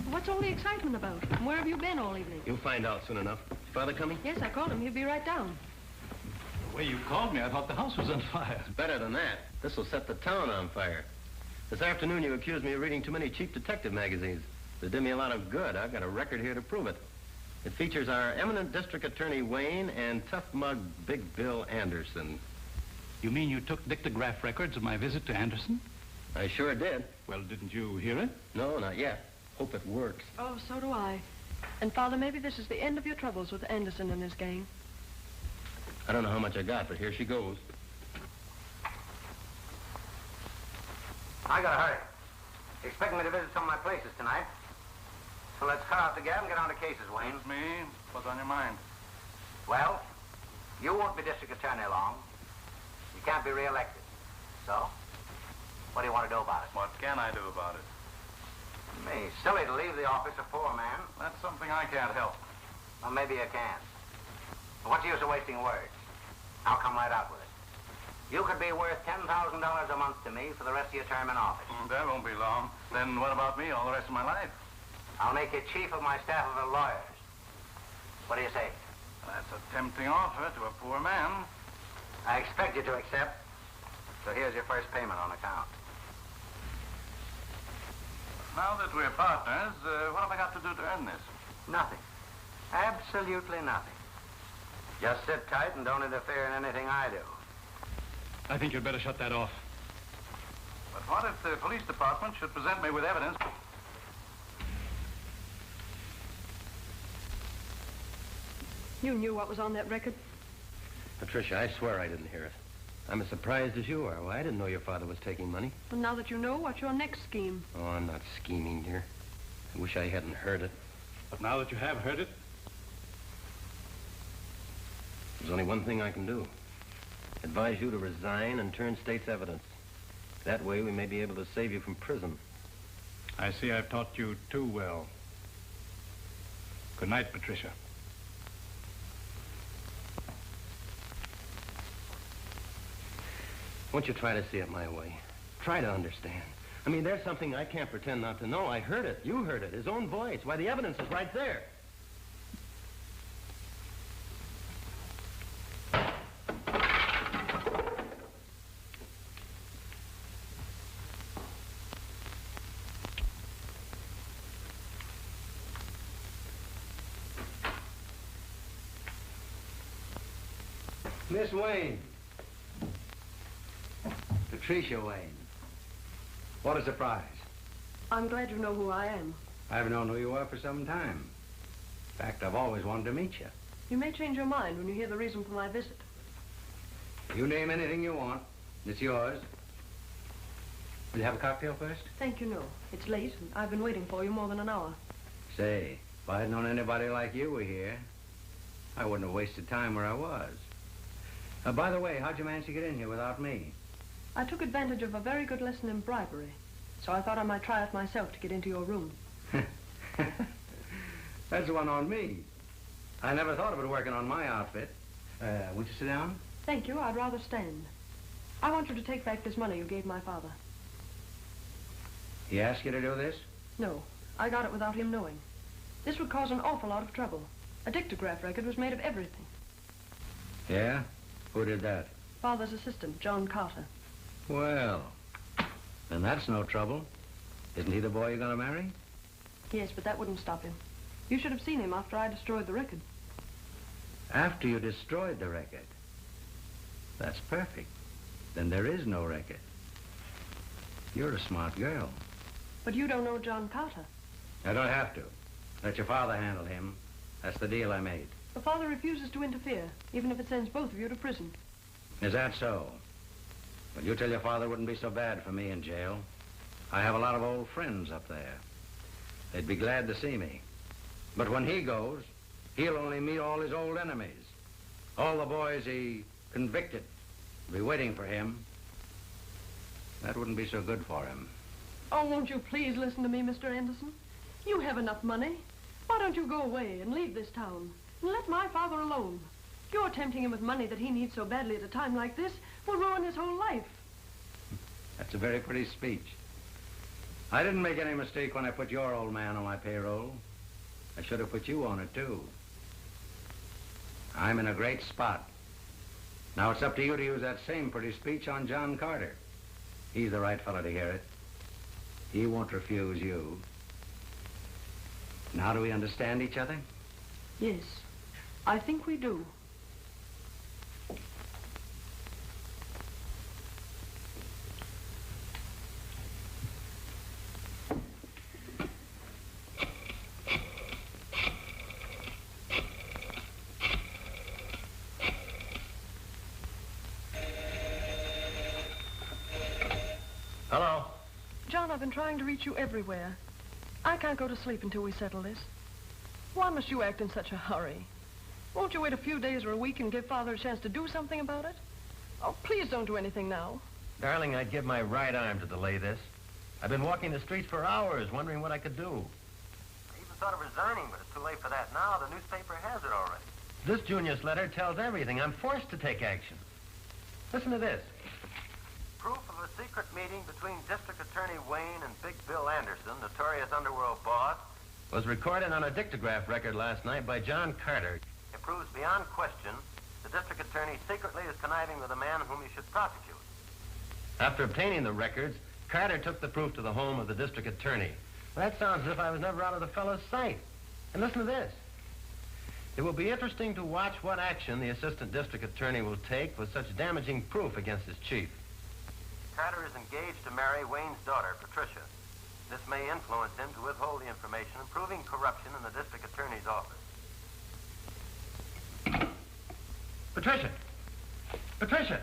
What's all the excitement about? And where have you been all evening? You'll find out soon enough. Father coming? Yes, I called him. He'll be right down. The way you called me, I thought the house was on fire. Better than that. This will set the town on fire. This afternoon you accused me of reading too many cheap detective magazines. They did me a lot of good. I've got a record here to prove it. It features our eminent district attorney Wayne and tough mug Big Bill Anderson. You mean you took dictograph records of my visit to Anderson? I sure did. Well, didn't you hear it? No, not yet. Hope it works. Oh, so do I. And, Father, maybe this is the end of your troubles with Anderson and his gang. I don't know how much I got, but here she goes. I gotta hurry. You're expecting me to visit some of my places tonight. So let's cut out the gab and get on to cases, Wayne. That's me. What's on your mind? Well, you won't be district attorney long. You can't be reelected. So, what do you want to do about it? What can I do about it? Me, silly to leave the office a poor man. That's something I can't help. Well, maybe you can. What's the use of wasting words? I'll come right out with it. You could be worth $10,000 a month to me for the rest of your term in office. That won't be long. Then what about me all the rest of my life? I'll make you chief of my staff of lawyers. What do you say? That's a tempting offer to a poor man. I expect you to accept. So here's your first payment on account. Now that we're partners, what have I got to do to earn this? Nothing. Absolutely nothing. Just sit tight and don't interfere in anything I do. I think you'd better shut that off. But what if the police department should present me with evidence? You knew what was on that record? Patricia, I swear I didn't hear it. I'm as surprised as you are. Well, I didn't know your father was taking money. Well, now that you know, what's your next scheme? Oh, I'm not scheming, dear. I wish I hadn't heard it. But now that you have heard it? There's only one thing I can do. Advise you to resign and turn state's evidence. That way we may be able to save you from prison. I see I've taught you too well. Good night, Patricia. Won't you try to see it my way? Try to understand. I mean, there's something I can't pretend not to know. I heard it. You heard it. His own voice. Why, the evidence is right there. Miss Wayne. Patricia Wayne. What a surprise. I'm glad you know who I am. I've known who you are for some time. In fact, I've always wanted to meet you. You may change your mind when you hear the reason for my visit. You name anything you want. It's yours. Will you have a cocktail first? Thank you, no. It's late, and I've been waiting for you more than an hour. Say, if I'd known anybody like you were here, I wouldn't have wasted time where I was. By the way, how'd you manage to get in here without me? I took advantage of a very good lesson in bribery, so I thought I might try it myself to get into your room. That's one on me. I never thought of it working on my outfit. Won't you sit down? Thank you. I'd rather stand. I want you to take back this money you gave my father. He asked you to do this? No. I got it without him knowing. This would cause an awful lot of trouble. A dictograph record was made of everything. Yeah? Who did that? Father's assistant, John Carter. Well, then that's no trouble. Isn't he the boy you're going to marry? Yes, but that wouldn't stop him. You should have seen him after I destroyed the record. After you destroyed the record? That's perfect. Then there is no record. You're a smart girl. But you don't know John Carter. I don't have to. Let your father handle him. That's the deal I made. The father refuses to interfere, even if it sends both of you to prison. Is that so? Well, you tell your father it wouldn't be so bad for me in jail. I have a lot of old friends up there. They'd be glad to see me. But when he goes, he'll only meet all his old enemies. All the boys he convicted will be waiting for him. That wouldn't be so good for him. Oh, won't you please listen to me, Mr. Anderson? You have enough money. Why don't you go away and leave this town and let my father alone? You're tempting him with money that he needs so badly at a time like this will ruin his whole life. That's a very pretty speech. I didn't make any mistake when I put your old man on my payroll. I should have put you on it, too. I'm in a great spot. Now it's up to you to use that same pretty speech on John Carter. He's the right fellow to hear it. He won't refuse you. Now do we understand each other? Yes, I think we do. Hello? John, I've been trying to reach you everywhere. I can't go to sleep until we settle this. Why must you act in such a hurry? Won't you wait a few days or a week and give Father a chance to do something about it? Oh, please don't do anything now. Darling, I'd give my right arm to delay this. I've been walking the streets for hours, wondering what I could do. I even thought of resigning, but it's too late for that now. The newspaper has it already. This Junius letter tells everything. I'm forced to take action. Listen to this. Proof of a secret meeting between District Attorney Wayne and Big Bill Anderson, notorious underworld boss, Was recorded on a dictograph record last night by John Carter. It proves beyond question the district attorney secretly is conniving with a man whom he should prosecute. After obtaining the records, Carter took the proof to the home of the district attorney. Well, that sounds as if I was never out of the fellow's sight. And listen to this. It will be interesting to watch what action the assistant district attorney will take with such damaging proof against his chief. Carter is engaged to marry Wayne's daughter, Patricia. This may influence him to withhold the information, proving corruption in the district attorney's office. Patricia! Patricia!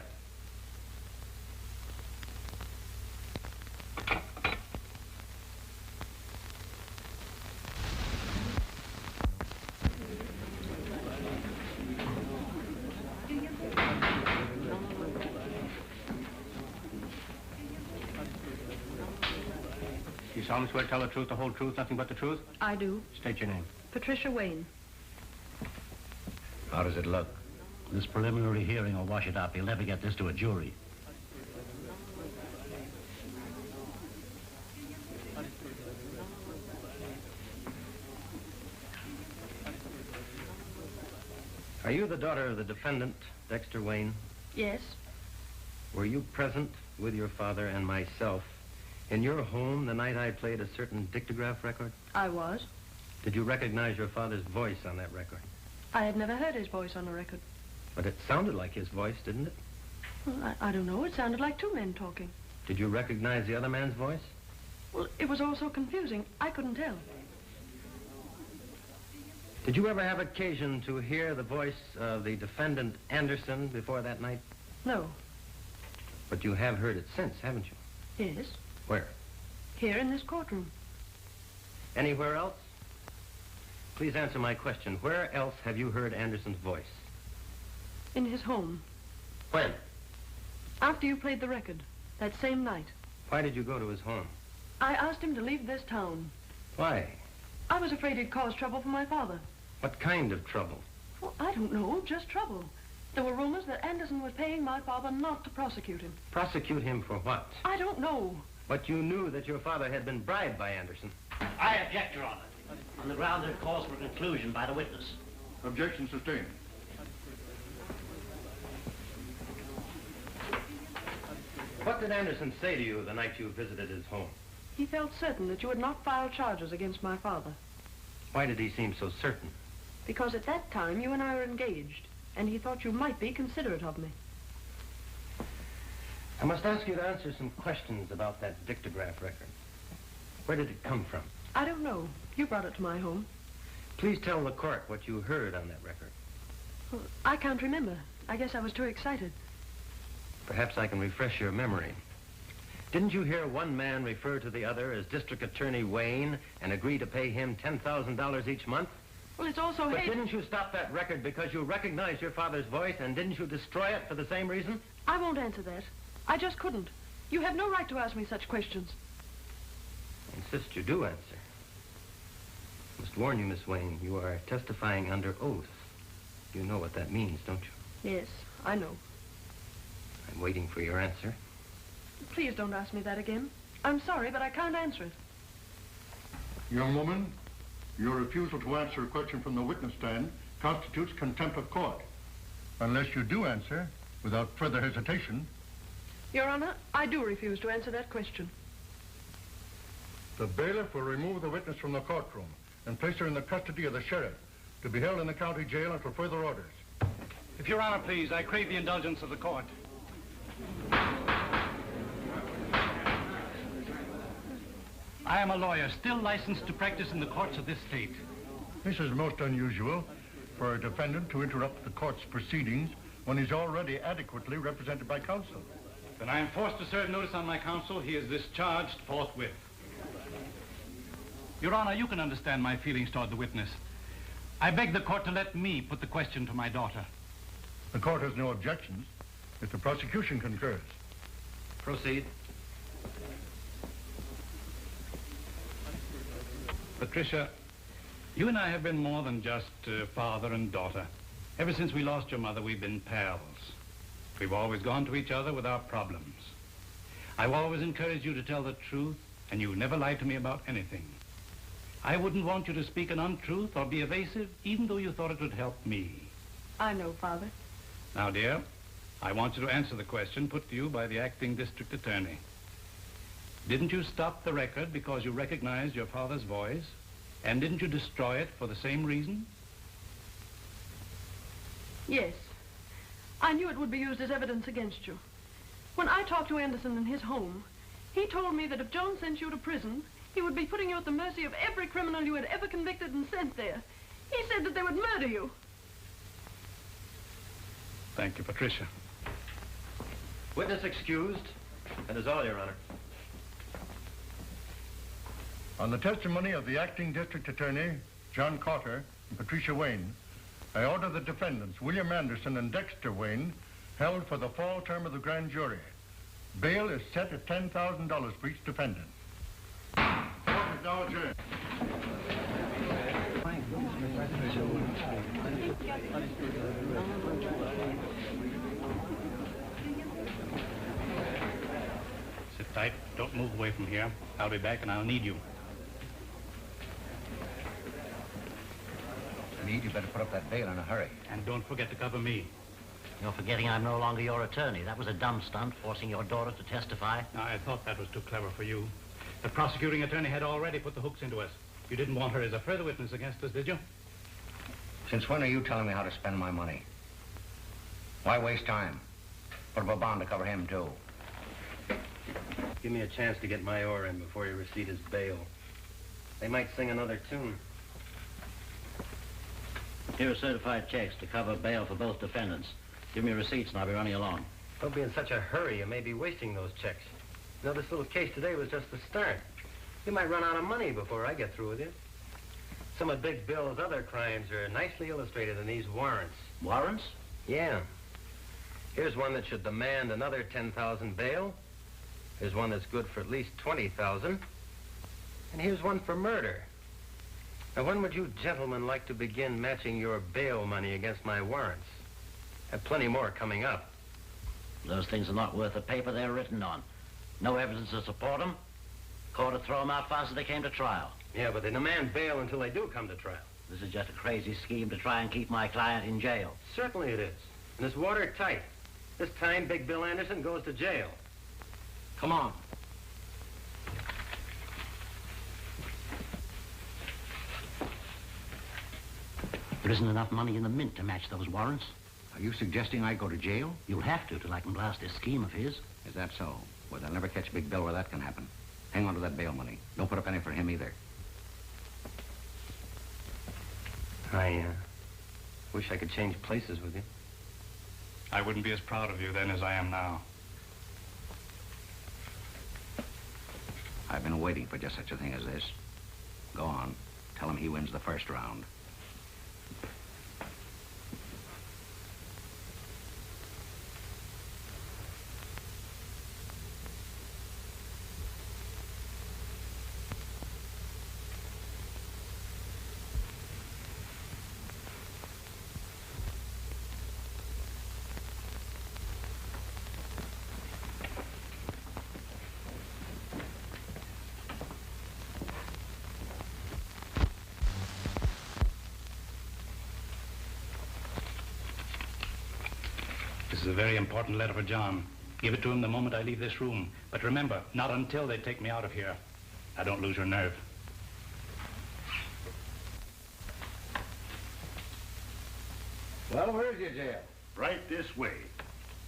You solemnly swear to tell the truth, the whole truth, nothing but the truth? I do. State your name. Patricia Wayne. How does it look? This preliminary hearing will wash it up. He'll never get this to a jury. Are you the daughter of the defendant, Dexter Wayne? Yes. Were you present with your father and myself in your home the night I played a certain dictograph record? I was. Did you recognize your father's voice on that record? I had never heard his voice on a record. But it sounded like his voice, didn't it? Well, I don't know. It sounded like two men talking. Did you recognize the other man's voice? Well, it was all so confusing. I couldn't tell. Did you ever have occasion to hear the voice of the defendant Anderson before that night? No. But you have heard it since, haven't you? Yes. Where? Here in this courtroom. Anywhere else? Please answer my question. Where else have you heard Anderson's voice? In his home. When? After you played the record. That same night. Why did you go to his home? I asked him to leave this town. Why? I was afraid he'd cause trouble for my father. What kind of trouble? Well, I don't know. Just trouble. There were rumors that Anderson was paying my father not to prosecute him. Prosecute him for what? I don't know. But you knew that your father had been bribed by Anderson. I object, Your Honor, on the ground that it calls for conclusion by the witness. Objection sustained. What did Anderson say to you the night you visited his home? He felt certain that you had not filed charges against my father. Why did he seem so certain? Because at that time you and I were engaged, and he thought you might be considerate of me. I must ask you to answer some questions about that dictograph record. Where did it come from? I don't know. You brought it to my home. Please tell the court what you heard on that record. Well, I can't remember. I guess I was too excited. Perhaps I can refresh your memory. Didn't you hear one man refer to the other as District Attorney Wayne and agree to pay him $10,000 each month? Well, it's also... But didn't you stop that record because you recognized your father's voice, and didn't you destroy it for the same reason? I won't answer that. I just couldn't. You have no right to ask me such questions. I insist you do answer. I must warn you, Miss Wayne, you are testifying under oath. You know what that means, don't you? Yes, I know. I'm waiting for your answer. Please don't ask me that again. I'm sorry, but I can't answer it. Young woman, your refusal to answer a question from the witness stand constitutes contempt of court. Unless you do answer, without further hesitation. Your Honor, I do refuse to answer that question. The bailiff will remove the witness from the courtroom and place her in the custody of the sheriff to be held in the county jail until further orders. If Your Honor, please, I crave the indulgence of the court. I am a lawyer, still licensed to practice in the courts of this state. This is most unusual for a defendant to interrupt the court's proceedings when he's already adequately represented by counsel. Then I am forced to serve notice on my counsel. He is discharged forthwith. Your Honor, you can understand my feelings toward the witness. I beg the court to let me put the question to my daughter. The court has no objections if the prosecution concurs. Proceed. Patricia, you and I have been more than just father and daughter. Ever since we lost your mother, we've been pals. We've always gone to each other with our problems. I've always encouraged you to tell the truth, and you never lied to me about anything. I wouldn't want you to speak an untruth or be evasive, even though you thought it would help me. I know, Father. Now, dear, I want you to answer the question put to you by the acting district attorney. Didn't you stop the record because you recognized your father's voice? And didn't you destroy it for the same reason? Yes. I knew it would be used as evidence against you. When I talked to Anderson in his home, he told me that if Jones sent you to prison, he would be putting you at the mercy of every criminal you had ever convicted and sent there. He said that they would murder you. Thank you, Patricia. Witness excused. That is all, Your Honor. On the testimony of the acting district attorney, John Carter, and Patricia Wayne, I order the defendants, William Anderson and Dexter Wayne, held for the fall term of the grand jury. Bail is set at $10,000 for each defendant. Court is now adjourned. Sit tight. Don't move away from here. I'll be back and I'll need you. Meade, you better put up that bail in a hurry. And don't forget to cover me. You're forgetting I'm no longer your attorney. That was a dumb stunt, forcing your daughter to testify. I thought that was too clever for you. The prosecuting attorney had already put the hooks into us. You didn't want her as a further witness against us, did you? Since when are you telling me how to spend my money? Why waste time? Put up a bond to cover him, too. Give me a chance to get my oar in before you receipt his bail. They might sing another tune. Here are certified checks to cover bail for both defendants. Give me receipts and I'll be running along. Don't be in such a hurry. You may be wasting those checks. You know, this little case today was just the start. You might run out of money before I get through with you. Some of Big Bill's other crimes are nicely illustrated in these warrants. Warrants? Yeah. Here's one that should demand another 10,000 bail. Here's one that's good for at least 20,000. And here's one for murder. Now, when would you gentlemen like to begin matching your bail money against my warrants? Have plenty more coming up. Those things are not worth the paper they're written on. No evidence to support them. Court would throw them out fast as they came to trial. Yeah, but they demand bail until they do come to trial. This is just a crazy scheme to try and keep my client in jail. Certainly it is. And it's watertight. This time, Big Bill Anderson goes to jail. Come on. There isn't enough money in the mint to match those warrants. Are you suggesting I go to jail? You'll have to till I can blast this scheme of his. Is that so? Well, they'll never catch Big Bill where that can happen. Hang on to that bail money. Don't put up any for him either. I wish I could change places with you. I wouldn't be as proud of you then as I am now. I've been waiting for just such a thing as this. Go on. Tell him he wins the first round. This is a very important letter for John. Give it to him the moment I leave this room. But remember, not until they take me out of here. Now, don't lose your nerve. Well, where's your jail? Right this way.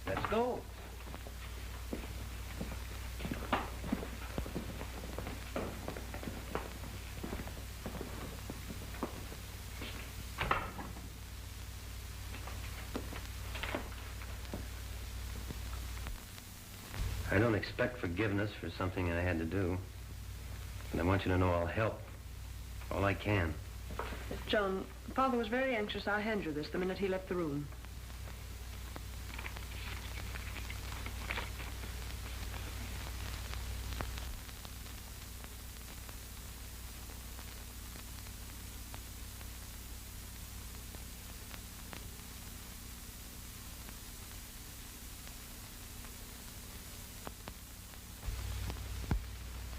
Let's go. I don't expect forgiveness for something I had to do. And I want you to know I'll help. All I can. John, Father was very anxious. I'll hand you this the minute he left the room.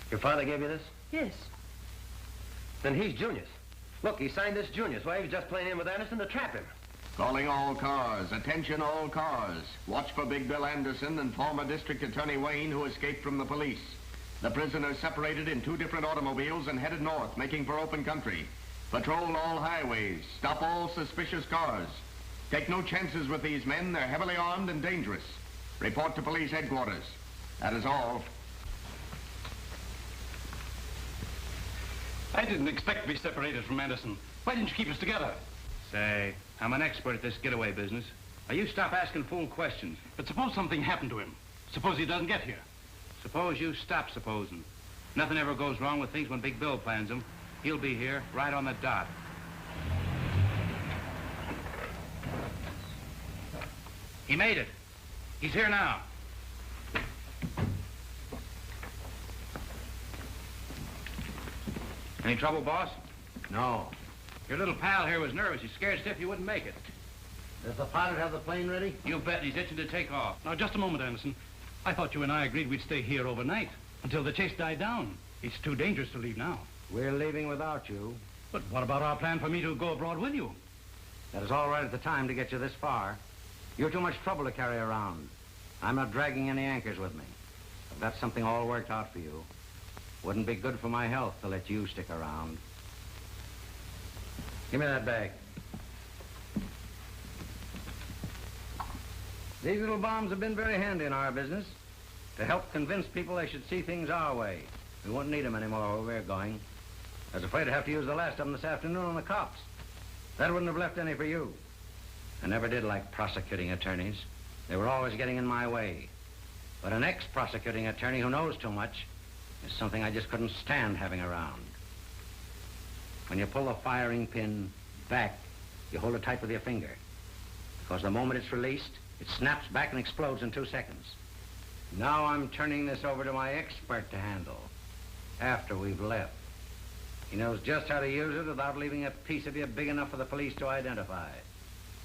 Your father gave you this? Yes. Then he's Junius. Look, he signed this Junius. Why, he was just playing in with Anderson to trap him. Calling all cars. Attention all cars. Watch for Big Bill Anderson and former District Attorney Wayne, who escaped from the police. The prisoners separated in 2 different automobiles and headed north, making for open country. Patrol all highways. Stop all suspicious cars. Take no chances with these men. They're heavily armed and dangerous. Report to police headquarters. That is all. I didn't expect to be separated from Anderson. Why didn't you keep us together? Say, I'm an expert at this getaway business. Now, you stop asking fool questions. But suppose something happened to him. Suppose he doesn't get here. Suppose you stop supposing. Nothing ever goes wrong with things when Big Bill plans them. He'll be here, right on the dot. He made it. He's here now. Any trouble, boss? No. Your little pal here was nervous. He's scared stiff you wouldn't make it. Does the pilot have the plane ready? You bet. He's itching to take off. Now, just a moment, Anderson. I thought you and I agreed we'd stay here overnight until the chase died down. It's too dangerous to leave now. We're leaving without you. But what about our plan for me to go abroad with you? That is all right at the time to get you this far. You're too much trouble to carry around. I'm not dragging any anchors with me. I've got something all worked out for you. Wouldn't be good for my health to let you stick around. Give me that bag. These little bombs have been very handy in our business to help convince people they should see things our way. We won't need them anymore where we're going. I was afraid to have to use the last of them this afternoon on the cops. That wouldn't have left any for you. I never did like prosecuting attorneys. They were always getting in my way. But an ex-prosecuting attorney who knows too much is something I just couldn't stand having around. When you pull the firing pin back, you hold it tight with your finger. Because the moment it's released, it snaps back and explodes in 2 seconds. Now I'm turning this over to my expert to handle after we've left. He knows just how to use it without leaving a piece of you big enough for the police to identify.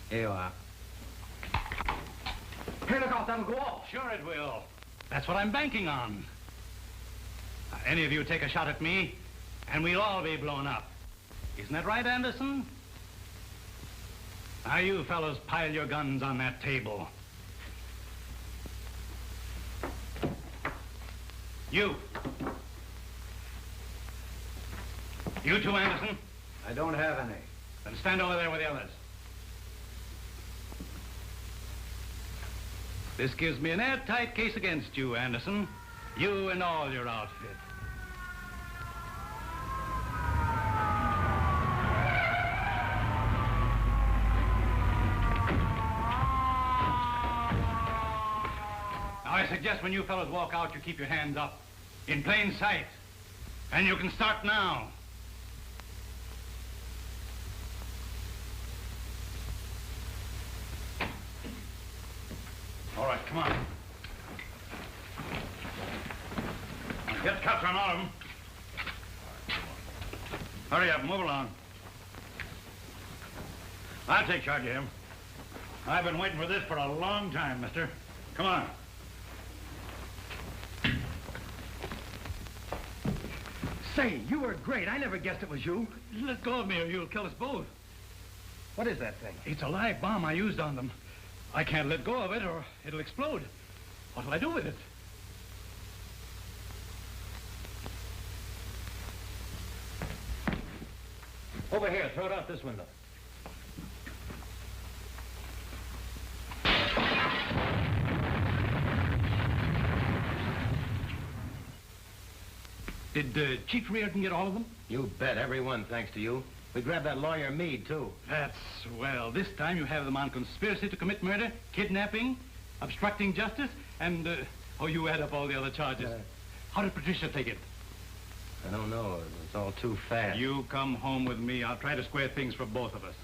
Here you are. Hey, look out, that'll go off. Sure it will. That's what I'm banking on. Any of you take a shot at me, and we'll all be blown up. Isn't that right, Anderson? Now, you fellows pile your guns on that table. You. You too, Anderson? I don't have any. Then stand over there with the others. This gives me an airtight case against you, Anderson. You and all your outfit. Now, I suggest when you fellows walk out, you keep your hands up, in plain sight. And you can start now. All right, come on. Get cuffs on all of them. Hurry up, move along. I'll take charge of him. I've been waiting for this for a long time, mister. Come on. Say, you were great. I never guessed it was you. Let go of me or you'll kill us both. What is that thing? It's a live bomb I used on them. I can't let go of it or it'll explode. What'll I do with it? Over here, throw it out this window. Did Chief Reardon get all of them? You bet, every one, thanks to you. We grabbed that lawyer Meade, too. That's swell. This time you have them on conspiracy to commit murder, kidnapping, obstructing justice, and, you add up all the other charges. How did Patricia take it? I don't know. It's all too fast. You come home with me. I'll try to square things for both of us.